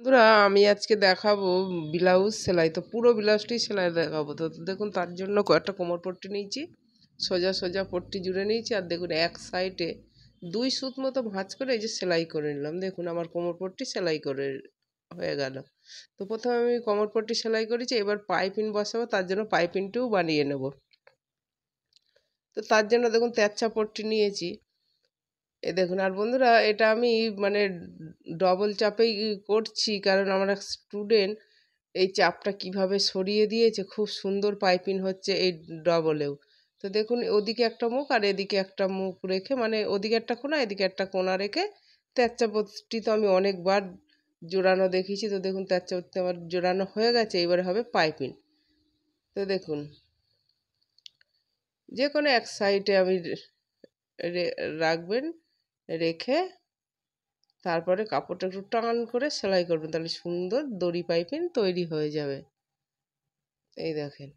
বন্ধুরা আমি আজকে দেখাবো ব্লাউজ সেলাই। তো পুরো ব্লাউজটি সেলাই দেখাবো। তো দেখুন তার জন্য কয়েকটা কোমর পট্টি নিয়েছি, সোজা সোজা পট্টি জুড়ে নিয়েছি। আর দেখুন এক সাইডে 2 সুত মতো ভাঁজ করে এই যে সেলাই করে নিলাম। দেখুন আমার কোমর পট্টি সেলাই করে হয়ে গেল। তো প্রথমে আমি কোমর পট্টি সেলাই করেছি, এবার পাইপিং বসাবো, তার জন্য পাইপিংটিও বানিয়ে নেব। তো তার জন্য দেখুন তেরচা পট্টি নিয়েছি। দেখুন। আর বন্ধুরা এটা আমি মানে ডবল চাপেই করছি, কারণ আমার এক স্টুডেন্ট এই চাপটা কিভাবে সরিয়ে দিয়েছে, খুব সুন্দর পাইপিং হচ্ছে এই ডবলেও। তো দেখুন ওদিকে একটা মুখ আর এদিকে একটা মুখ রেখে, মানে ওদিকে একটা কোণা এদিকে একটা কোণা রেখে তেরচা পট্টি তো আমি অনেকবার জোড়ানো দেখিয়েছি। তো দেখুন তেরচা পট্টি আমার জোড়ানো হয়ে গেছে, এবারে হবে পাইপিং। তো দেখুন যে কোনো এক সাইডে আমি রাখবেন, রেখে তারপরে কাপড়টা একটু টান করে সেলাই করবেন, তাহলে সুন্দর দড়ি পাইপিং তৈরি হয়ে যাবে। এই দেখেন।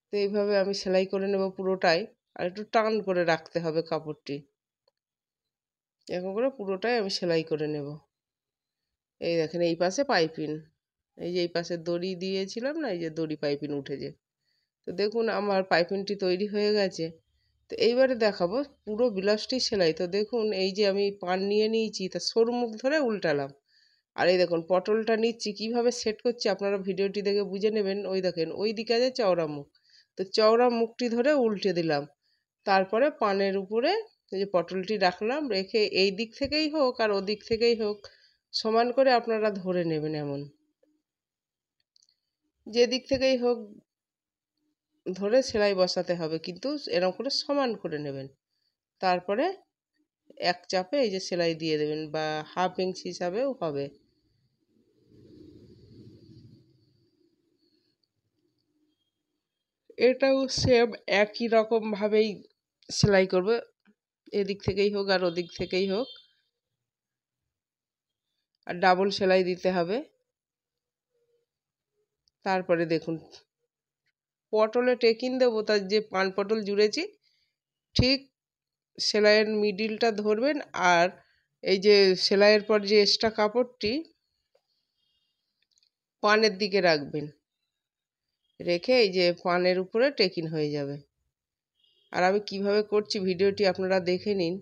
তো এইভাবে আমি সেলাই করে নেব পুরোটাই। আর একটু টান করে রাখতে হবে কাপড়টি, এরকম করে পুরোটাই আমি সেলাই করে নেব। এই দেখেন এই পাশে পাইপিং, এই যে এই পাশে দড়ি দিয়েছিলাম না, এই যে দড়ি পাইপিং উঠেছে। তো দেখুন আমার পাইপিংটি তৈরি হয়ে গেছে। তো এইবারে দেখাবো পুরো ব্লাউজটি সেলাই। তো দেখুন এই যে আমি পান নিয়ে নিয়েছি, তা সরু মুখ ধরে উল্টালাম। আর এই দেখুন পটলটা নিচ্ছি, কিভাবে সেট করছি আপনারা ভিডিওটি দেখে বুঝে নেবেন। ওই দেখেন ওই দিকে আছে চওড়া মুখ, তো চওড়া মুখটি ধরে উল্টে দিলাম। তারপরে পানের উপরে এই যে পটলটি রাখলাম, রেখে এই দিক থেকেই হোক আর ওদিক থেকেই হোক সমান করে আপনারা ধরে নেবেন। এমন যে দিক থেকেই হোক ধরে সেলাই বসাতে হবে, কিন্তু এরকম করে সমান করে নেবেন। তারপরে এক চাপে এই যে সেলাই দিয়ে দেবেন, বা হাফ ইঞ্চ হিসাবেও হবে। এটাও সেম একই রকম ভাবেই সেলাই করবে, এদিক থেকেই হোক আর ওদিক থেকেই হোক। আর ডাবল সেলাই দিতে হবে। তারপরে দেখুন পটলে টেকিং দেবো, তার যে পান পটল জুড়েছি ঠিক সেলাইয়ের মিডিলটা ধরবেন। আর এই যে সেলাইয়ের পর যে এক্সট্রা কাপড়টি পানের দিকে রাখবেন, রেখে এই যে পানের উপরে টেকিং হয়ে যাবে। আর আমি কিভাবে করছি ভিডিওটি আপনারা দেখে নিন।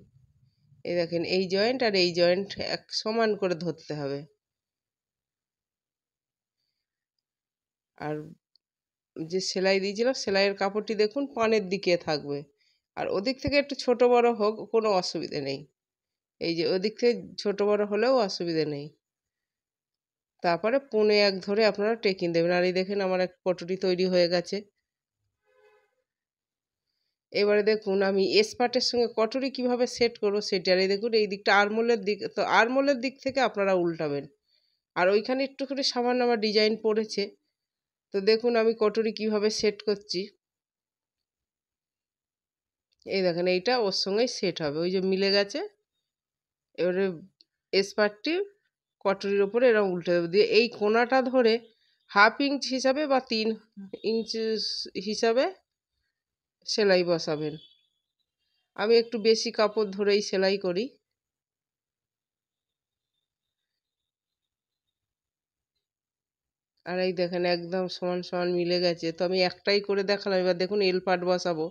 এই দেখেন এই জয়েন্ট আর এই জয়েন্ট এক সমান করে ধরতে হবে। আর যে সেলাই দিয়েছিলাম সেলাইয়ের কাপড়টি দেখুন পানের দিকে থাকবে। আর ওদিক থেকে একটু ছোট বড় হোক কোনো অসুবিধে নেই, এই যে ওদিক থেকে ছোট বড় হলেও অসুবিধে নেই। তারপরে 1.5 ধরে আপনারা টেকিং দেবেন। আর এই দেখেন আমার এক পটুরি তৈরি হয়ে গেছে। এবারে দেখুন আমি এসপার্টের সঙ্গে কটুরি কিভাবে সেট করবো সেটা। আর এই দেখুন এই দিকটা আরমোলের দিক, তো আরমোলের দিক থেকে আপনারা উল্টাবেন। আর ওইখানে একটু করে সামান্য আমার ডিজাইন পড়েছে। তো দেখুন আমি কটুরি কিভাবে সেট করছি। এই দেখেন এইটা ওর সঙ্গেই সেট হবে, ওই যে মিলে গেছে। এবারে এসপার্টটি কটুরির ওপরে এরকম উল্টে দেবো, দিয়ে এই কোণাটা ধরে হাফ ইঞ্চ হিসাবে বা 3 ইঞ্চ হিসাবে সেলাই বসাবেন। আমি একটু বেশি কাপড় ধরেই সেলাই করি। আর এই দেখেন একদম সমান সমান মিলে গেছে। তো আমি একটাই করে দেখালাম, এবার দেখুন এল পার্ট বসাবো।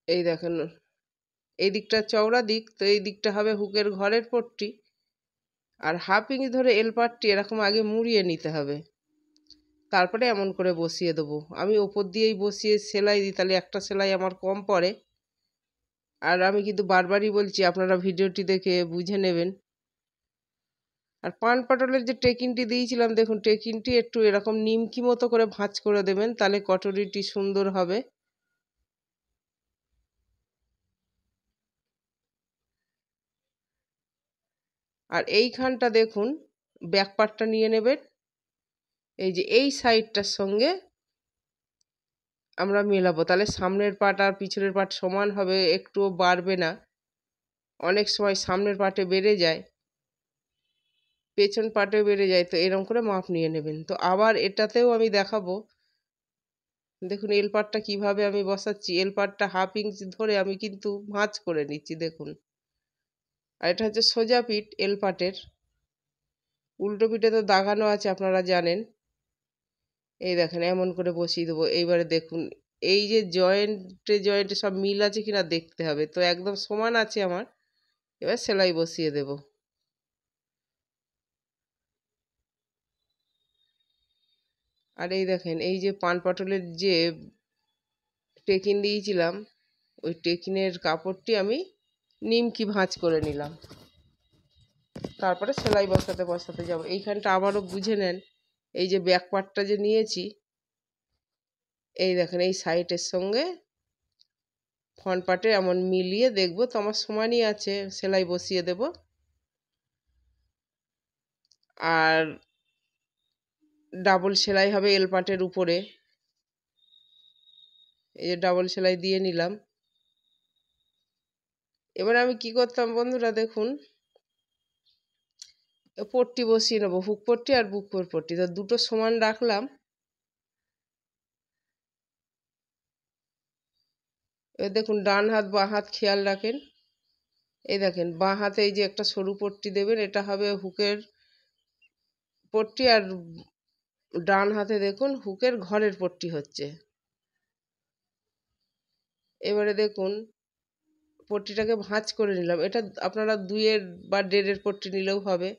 এই দেখেন এই দিকটা চওড়া দিক, তো এই দিকটা হবে হুকের ঘরের পট্টি। আর হাফ ইঞ্চ ধরে এল পার্টটি এরকম আগে মুড়িয়ে নিতে হবে, তারপরে এমন করে বসিয়ে দেবো। আমি ওপর দিয়েই বসিয়ে সেলাই দিই, তাহলে একটা সেলাই আমার কম পড়ে। আর আমি কিন্তু বারবারই বলছি আপনারা ভিডিওটি দেখে বুঝে নেবেন। আর পান পটলের যে টেকিংটি দিয়েছিলাম দেখুন টেকিংটি একটু এরকম নিমকি মতো করে ভাঁজ করে দেবেন, তাহলে কটুরিটি সুন্দর হবে। আর এইখানটা দেখুন ব্যাক পার্টটা নিয়ে নেবেন, এই যে এই সাইডটার সঙ্গে আমরা মেলাবো, তাহলে সামনের পার্ট আর পিছনের পার্ট সমান হবে, একটুও বাড়বে না। অনেক সময় সামনের পার্টে বেড়ে যায়, পেছন পার্টে বেড়ে যায়, তো এরকম করে মাপ নিয়ে নেবেন। তো আবার এটাতেও আমি দেখাবো। দেখুন এল পার্টটা কীভাবে আমি বসাচ্ছি, এল পার্টটা হাফ ইঞ্চ ধরে আমি কিন্তু ভাঁজ করে নিচ্ছি দেখুন। আর এটা হচ্ছে সোজা পিঠ এল পাটের। উল্টো পিঠে তো দাগানো আছে আপনারা জানেন। এই দেখেন এমন করে বসিয়ে দেবো। এইবারে দেখুন এই যে জয়েন্টে জয়েন্টে সব মিল আছে কিনা দেখতে হবে। তো একদম সমান আছে আমার। এবার সেলাই বসিয়ে দেব। আর এই দেখেন এই যে পান পটলের যে টেকিন দিয়েছিলাম, ওই টেকিনের কাপড়টি আমি নিমকি ভাঁজ করে নিলাম। তারপরে সেলাই বসাতে বসাতে যাব। এইখানটা আবারও বুঝে নেন, এই যে ব্যাক পার্টটা যে নিয়েছি, এই দেখেন এই সাইডের সঙ্গে ফ্রন্ট পার্টে এমন মিলিয়ে দেখব তো আমার সমানই আছে, সেলাই বসিয়ে দেব। আর ডাবল সেলাই হবে এল পার্টের উপরে। এই যে ডাবল সেলাই দিয়ে নিলাম। এবার আমি কি করতাম বন্ধুরা, দেখুন পট্টি বসিয়ে নেবো, হুক পট্টি আর বুক পট্টি, তো দুটো সমান রাখলাম। এবার দেখুন ডান হাত বাঁ হাত খেয়াল রাখেন। এই দেখেন বাঁ হাতে এই যে একটা সরু পট্টি দেবেন, এটা হবে হুকের পট্টি। আর ডান হাতে দেখুন হুকের ঘরের পট্টি হচ্ছে। এবারে দেখুন পট্টিটাকে ভাঁজ করে নিলাম। এটা আপনারা 2 বা 1.5 পট্টি নিলেও হবে।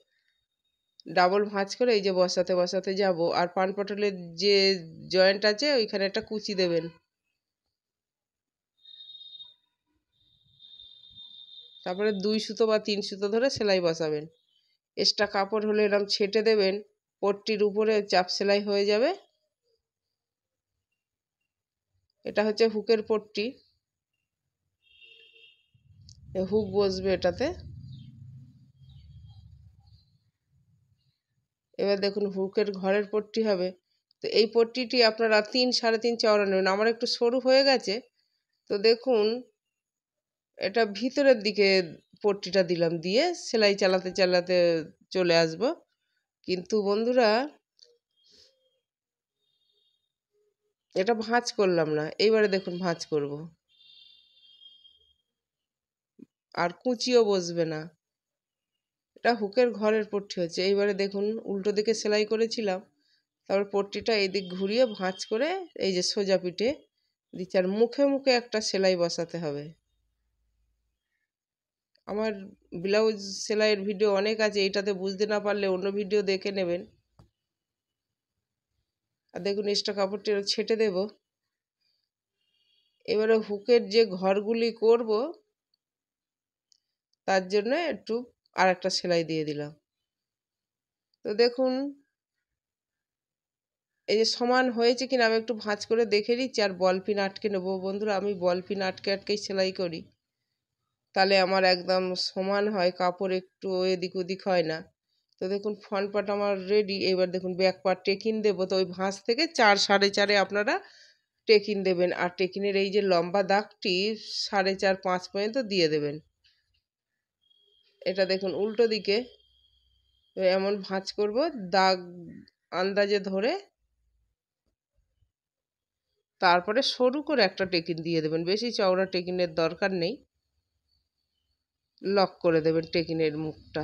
ডাবল ভাঁজ করে এই যে বসাতে বসাতে যাব। আর পান পটলের যে জয়েন্ট আছে ওইখানে একটা কুচি দেবেন। তারপরে 2 সুতো বা 3 সুতো ধরে সেলাই বসাবেন। এক্সট্রা কাপড় হলে এরকম ছেটে দেবেন, পট্টির উপরে চাপ সেলাই হয়ে যাবে। এটা হচ্ছে হুকের পট্টি, হুক বসবে এটাতে। এবার দেখুন হুকের ঘরের পট্টি হবে। তো এই পট্টিটি আপনারা 3 3.5 চওড়া নেবেন। আমার একটু সরু হয়ে গেছে, তো দেখুন এটা ভিতরের দিকে পট্টিটা দিলাম, দিয়ে সেলাই চালাতে চালাতে চলে আসব। কিন্তু বন্ধুরা এটা ভাঁজ করলাম না, এইবারে দেখুন ভাঁজ করব। আর কুচিও বসবে না, এটা হুকের ঘরের পট্টি হচ্ছে। এইবারে দেখুন উল্টো দিকে সেলাই করেছিলাম, তারপর পট্টিটা এইদিক ঘুরিয়ে ভাঁজ করে এই যে সোজা পিঠে দিচ্ছি। আর মুখে মুখে একটা সেলাই বসাতে হবে। আমার ব্লাউজ সেলাইয়ের ভিডিও অনেক আছে, এইটাতে বুঝতে না পারলে অন্য ভিডিও দেখে নেবেন। আর দেখুন এক্সট্রা কাপড়টি ছেটে দেব। এবারে হুকের যে ঘরগুলি করব তার জন্য একটু আর একটা সেলাই দিয়ে দিলাম। তো দেখুন এই যে সমান হয়েছে কিনা আমি একটু ভাঁজ করে দেখে নিচ্ছি। আর বল পিন আটকে নেবো বন্ধুরা, আমি বল পিন আটকে আটকেই সেলাই করি, তাহলে আমার একদম সমান হয়, কাপড় একটু এদিক ওদিক হয় না। তো দেখুন ফ্রন্ট পার্ট আমার রেডি। এবার দেখুন ব্যাক পার্ট টেকিন দেবো। তো ওই ভাঁজ থেকে 4 4.5 আপনারা টেকিন দেবেন। আর টেকিনের এই যে লম্বা দাগটি 4.5 5 পর্যন্ত দিয়ে দেবেন। এটা দেখুন উল্টো দিকে এমন ভাঁজ করব, দাগ আন্দাজে ধরে তারপরে সরু করে একটা টেকিন দিয়ে দেবেন। বেশি চওড়া টেকিনের দরকার নেই, লক করে দেবেন টেকিনের মুখটা।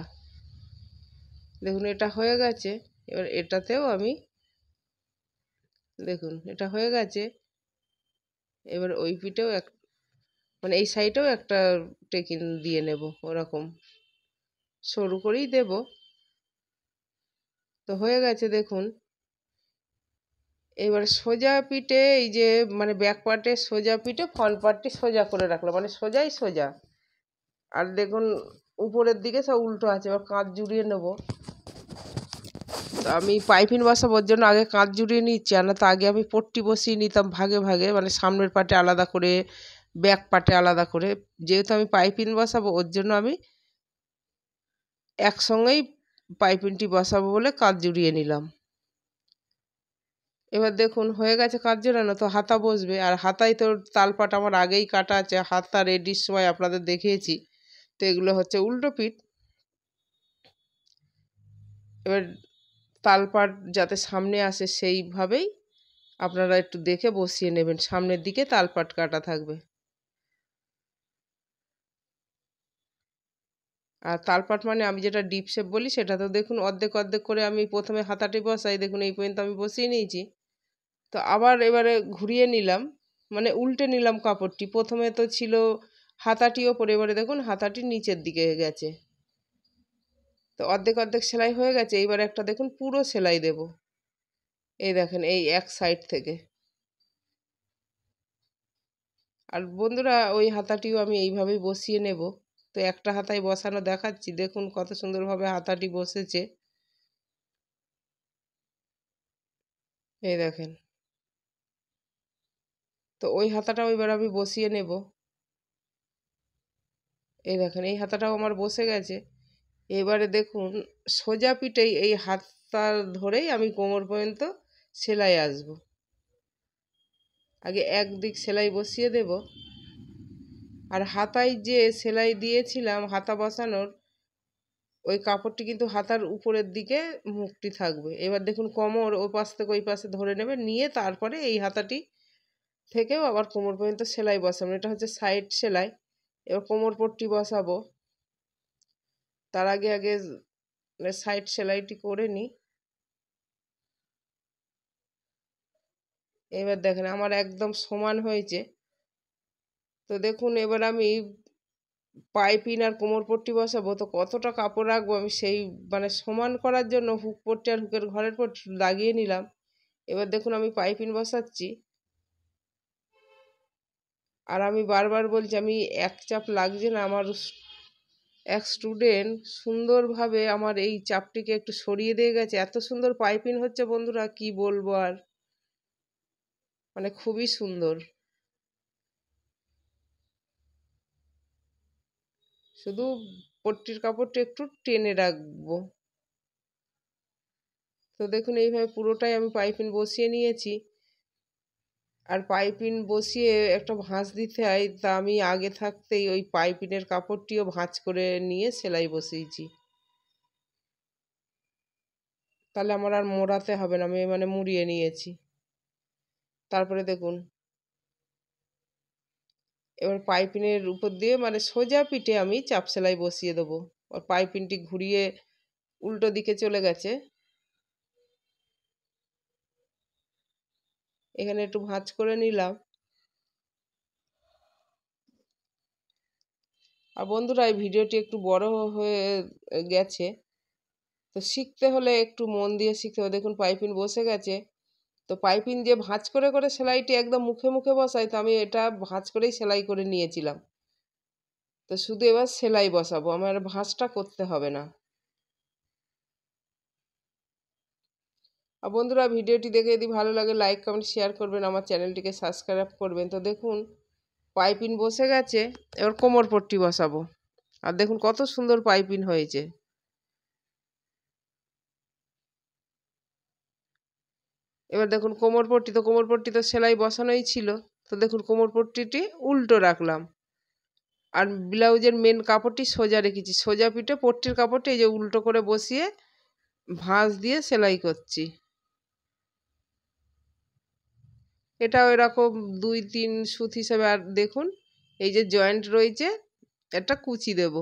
দেখুন এটা হয়ে গেছে। এবার এটাতেও আমি দেখুন এটা হয়ে গেছে। এবার ওই পিঠেও মানে এই সাইডেও একটা টেকিন দিয়ে নেব, ওরকম সরু করেই দেব। তো হয়ে গেছে দেখুন। এবার সোজা পিঠে এই যে মানে ব্যাক পার্টে সোজা পিঠে ফ্রন্ট পার্টটি সোজা করে রাখলাম, মানে সোজাই সোজা। আর দেখুন উপরের দিকে সব উল্টো আছে। এবার কাঁধ জুড়িয়ে নেব। তো আমি পাইপিং বসাবোর জন্য আগে কাঁধ জুড়িয়ে নিচ্ছি। আর না তো আগে আমি পট্টি বসিয়ে নিতাম ভাগে ভাগে, মানে সামনের পার্টে আলাদা করে ব্যাক পার্টে আলাদা করে। যেহেতু আমি পাইপিং বসাবো ওর জন্য আমি একসঙ্গেই পাইপিংটি বসাবো বলে কাঁধ জুড়িয়ে নিলাম। এবার দেখুন হয়ে গেছে কাঁধ জোড়ানো। তো হাতা বসবে, আর হাতায় তো তালপাট আমার আগেই কাটা আছে, হাতা রেডির সময় আপনাদের দেখিয়েছি। তো এগুলো হচ্ছে উল্টো পিঠ। এবার তালপাট যাতে সামনে আসে সেইভাবেই আপনারা একটু দেখে বসিয়ে নেবেন, সামনের দিকে তালপাট কাটা থাকবে। আর তালপাট মানে আমি যেটা ডিপ শেপ বলি সেটা তো দেখুন অর্ধেক অর্ধেক করে আমি প্রথমে হাতাটি বসাই, দেখুন এই পর্যন্ত আমি বসিয়ে নিয়েছি। তো আবার এবারে ঘুরিয়ে নিলাম, মানে উল্টে নিলাম কাপড়টি। প্রথমে তো ছিল হাতাটি ওপরে, এবারে দেখুন হাতাটি নিচের দিকে গেছে। তো অর্ধেক অর্ধেক সেলাই হয়ে গেছে। এইবার একটা দেখুন পুরো সেলাই দেব। এই দেখেন এই এক সাইড থেকে। আর বন্ধুরা ওই হাতাটিও আমি এইভাবেই বসিয়ে নেব। তো একটা হাতায় বসানো দেখাচ্ছি, দেখুন কত সুন্দরভাবে হাতাটি বসেছে। এই দেখেন। তো ওই হাতাটাও এবার আমি বসিয়ে নেব। এই দেখেন এই হাতাটাও আমার বসে গেছে। এবারে দেখুন সোজা পিঠেই এই হাতটা ধরেই আমি কোমর পর্যন্ত সেলাই আসব। আগে একদিক সেলাই বসিয়ে দেব। আর হাতায় যে সেলাই দিয়েছিলাম হাতা বসানোর, ওই কাপড়টি কিন্তু হাতার উপরের দিকে মুখটি থাকবে। এবার দেখুন কোমর ও পাশ থেকে ওই পাশে ধরে নেবে, নিয়ে তারপরে এই হাতাটি থেকেও আবার কোমর পর্যন্ত সেলাই বসাবো। এটা হচ্ছে সাইড সেলাই। এবার কোমর পট্টি বসাবো। তার আগে আগে সাইড সেলাইটি করে নিই। এবার দেখেন আমার একদম সমান হয়েছে। তো দেখুন এবার আমি পাইপিন আর কোমর পট্টি বসাবো। তো কতটা কাপড় রাখবো আমি সেই মানে সমান করার জন্য হুক পট্টি আর হুকের ঘরের পট্টি লাগিয়ে নিলাম। এবার দেখুন আমি পাইপিন বসাচ্ছি। আর আমি বারবার বলছি আমি এক চাপ লাগছে না। আমার এক স্টুডেন্ট সুন্দরভাবে আমার এই চাপটিকে একটু সরিয়ে দিয়ে গেছে। এত সুন্দর পাইপিং হচ্ছে বন্ধুরা, কি বলবো আর, মানে খুবই সুন্দর। শুধু পট্টির কাপড়টা একটু টেনে রাখবো। তো দেখুন এইভাবে পুরোটাই আমি পাইপিং বসিয়ে নিয়েছি। আর পাইপিং বসিয়ে একটা ভাঁজ দিতে হয়, তা আমি আগে থাকতেই ওই পাইপিনের কাপড়টিও ভাঁজ করে নিয়ে সেলাই বসিয়েছি। তাহলে আমার আর মোড়াতে হবে না, আমি মানে মুড়িয়ে নিয়েছি। তারপরে দেখুন এবার পাইপিনের উপর দিয়ে মানে সোজা পিঠে আমি চাপ সেলাই বসিয়ে দেবো। আর পাইপিনটি ঘুরিয়ে উল্টো দিকে চলে গেছে। এখানে একটু ভাঁজ করে নিলাম। আর বন্ধুরা এই ভিডিওটি একটু বড় হয়ে গেছে, তো শিখতে হলে একটু মন দিয়ে শিখতে হবে। দেখুন পাইপিন বসে গেছে। তো পাইপিন যে ভাঁজ করে করে সেলাইটি একদম মুখে মুখে বসাই, তো আমি এটা ভাঁজ করেই সেলাই করে নিয়েছিলাম। তো শুধু এবার সেলাই বসাবো, আমার ভাঁজটা করতে হবে না। আর বন্ধুরা ভিডিওটি দেখে যদি ভালো লাগে লাইক কমেন্ট শেয়ার করবেন, আমার চ্যানেলটিকে সাবস্ক্রাইব করবেন। তো দেখুন পাইপিন বসে গেছে। এবার কোমর পট্টি বসাবো। আর দেখুন কত সুন্দর পাইপিন হয়েছে। এবার দেখুন কোমর পট্টি তো সেলাই বসানোই ছিল। তো দেখুন কোমর পট্টিটি উল্টো রাখলাম। আর ব্লাউজের মেন কাপড়টি সোজা রেখেছি। সোজা পিঠে পট্টির কাপড়টি এই যে উল্টো করে বসিয়ে ভাঁজ দিয়ে সেলাই করছি। এটাও এরকম 2-3 সুত হিসেবে। আর দেখুন এই যে জয়েন্ট রয়েছে, একটা কুচি দেব।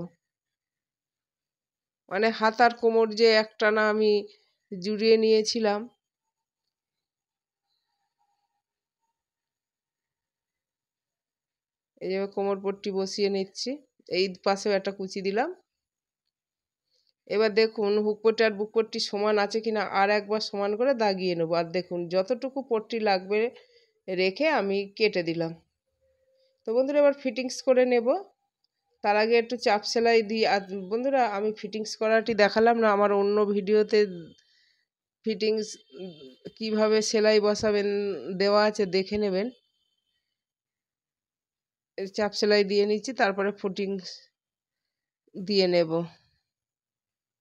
মানে হাত আর কোমর যে একটানা আমি জুড়িয়ে নিয়েছিলাম। এই যে কোমর পট্টি বসিয়ে নিচ্ছি। এই পাশেও একটা কুচি দিলাম। এবার দেখুন হুক পট্টি আর বুক পট্টি সমান আছে কিনা আর একবার সমান করে দাগিয়ে নেবো। আর দেখুন যতটুকু পট্টি লাগবে রেখে আমি কেটে দিলাম। তো বন্ধুরা এবার ফিটিংস করে নেব। তার আগে একটু চাপ সেলাই দিই। আর বন্ধুরা আমি ফিটিংস করাটি দেখালাম না, আমার অন্য ভিডিওতে ফিটিংস কিভাবে সেলাই বসাবেন দেওয়া আছে, দেখে নেবেন। চাপ সেলাই দিয়ে নিচ্ছি, তারপরে ফিটিংস দিয়ে নেব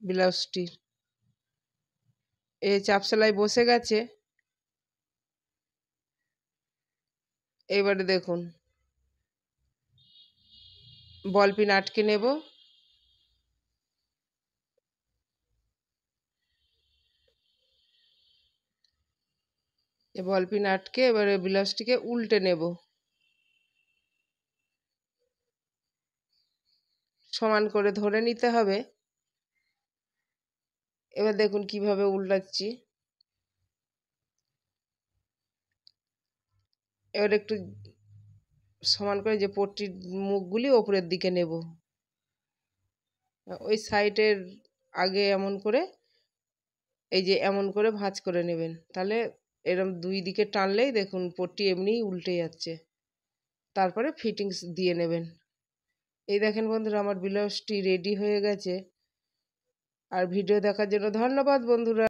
ব্লাউজটির। এই চাপ সেলাই বসে গেছে। এবারে দেখুন বল পিন আটকে নেব। বল পিন আটকে এবারে ব্লাউজটিকে উল্টে নেব। সমান করে ধরে নিতে হবে। এবার দেখুন কিভাবে উল্টাচ্ছি। এবার একটু সমান করে যে পট্টির মুখগুলি ওপরের দিকে নেব, ওই সাইডের আগে এমন করে, এই যে এমন করে ভাঁজ করে নেবেন, তাহলে এরকম দুই দিকে টানলেই দেখুন পট্টি এমনিই উল্টে যাচ্ছে। তারপরে ফিটিংস দিয়ে নেবেন। এই দেখেন বন্ধুরা, আমার ব্লাউজটি রেডি হয়ে গেছে। আর ভিডিও দেখার জন্য ধন্যবাদ বন্ধুরা।